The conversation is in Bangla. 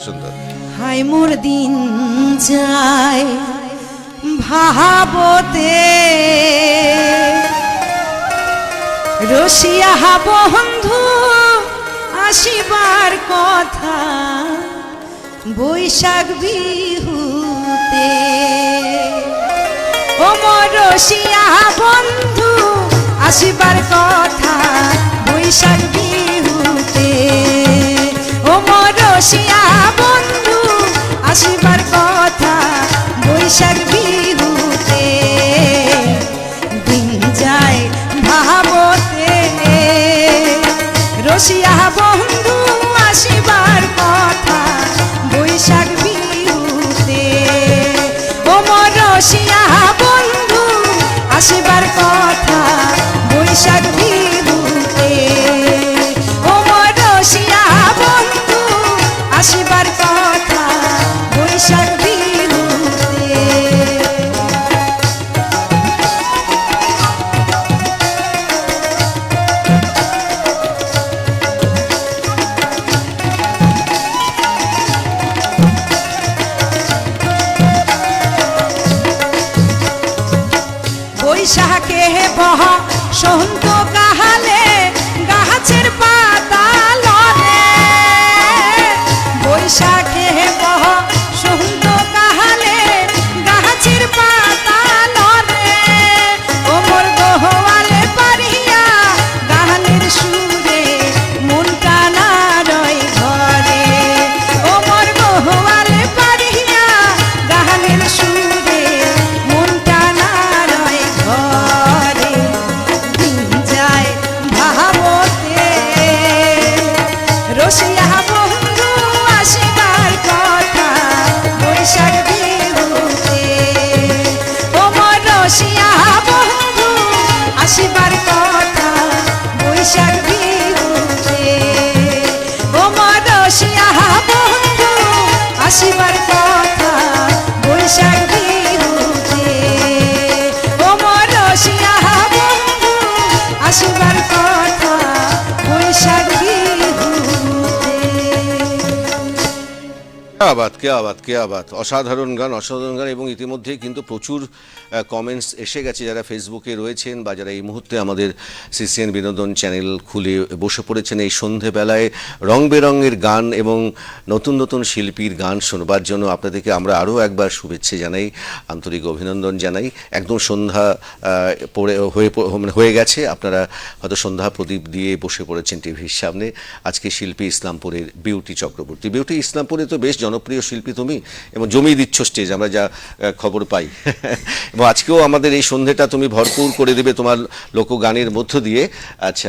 সুন্দর। হায় মোর দিন যায় ভাবতে, রসিয়া বন্ধু আসিবার কথা বৈশাখ বিহুতে। ও মোর রসিয়া বন্ধু আসিবার কথা বৈশাখ বিহুতে। ও মোর রসিয়া বন্ধু আসিবার কথা বৈশাখ বিহুতে। দিন যায় ভাবতে, রসিয়া বন্ধু আসিবার কথা বৈশাখ বিহুতে। ও মোর রসিয়া বন্ধু আসিবার কথা বৈশাখ বিহুতে। ও মোর রসিয়া বন্ধু আসিবার কথা বৈশাখ বিহুতে। বৈশাখে বহ সন্ত কাহালে গাছের পাতা লরে। বৈশাখে বহ সন্ত কাহালে গাছের পাতা লরে। ও মোর গোহওয়ালে পারিয়া গানের সুরে মনটা না রয় ঘরে। ও মোর গোহওয়ালে পারিয়া গানের সুরে মনটা না রয় ঘরে। দিন যায় ভাবতে, রসিয়া বন্ধু আসিবার কথা বৈশাখ বিহুতে। ও মোর রসিয়া বন্ধু আসিবার কথা বৈশাখ বিহুতে। ও মোর রসিয়া বন্ধু আসিবার কথা বৈশাখ বিহুতে। ও মোর রসিয়া বন্ধু আসিবার কথা বৈশাখ বিহুতে। কে আবাত, অসাধারণ গান, অসাধারণ গান। এবং ইতিমধ্যেই কিন্তু প্রচুর কমেন্টস এসে গেছে যারা ফেসবুকে রয়েছেন বা যারা এই মুহূর্তে আমাদের সিসিএন বিনোদন চ্যানেল খুলে বসে পড়েছেন এই সন্ধেবেলায় রং বেরঙের গান এবং নতুন নতুন শিল্পীর গান শোনবার জন্য। আপনাদেরকে আমরা আরও একবার শুভেচ্ছা জানাই, আন্তরিক অভিনন্দন জানাই। একদম সন্ধ্যা হয়ে গেছে, আপনারা হয়তো সন্ধ্যা প্রদীপ দিয়ে বসে পড়েছেন টিভির সামনে। আজকে শিল্পী ইসলামপুরের বিউটি চক্রবর্তী। বিউটি ইসলামপুরে তো বেশ জনপ্রিয় শিল্পী তুমি, এবং জমিয়ে দিচ্ছ স্টেজ, আমরা যা খবর পাই। এবং আজকেও আমাদের এই সন্ধ্যেটা তুমি ভরপুর করে দেবে তোমার লোকগানের মধ্য দিয়ে। আচ্ছা,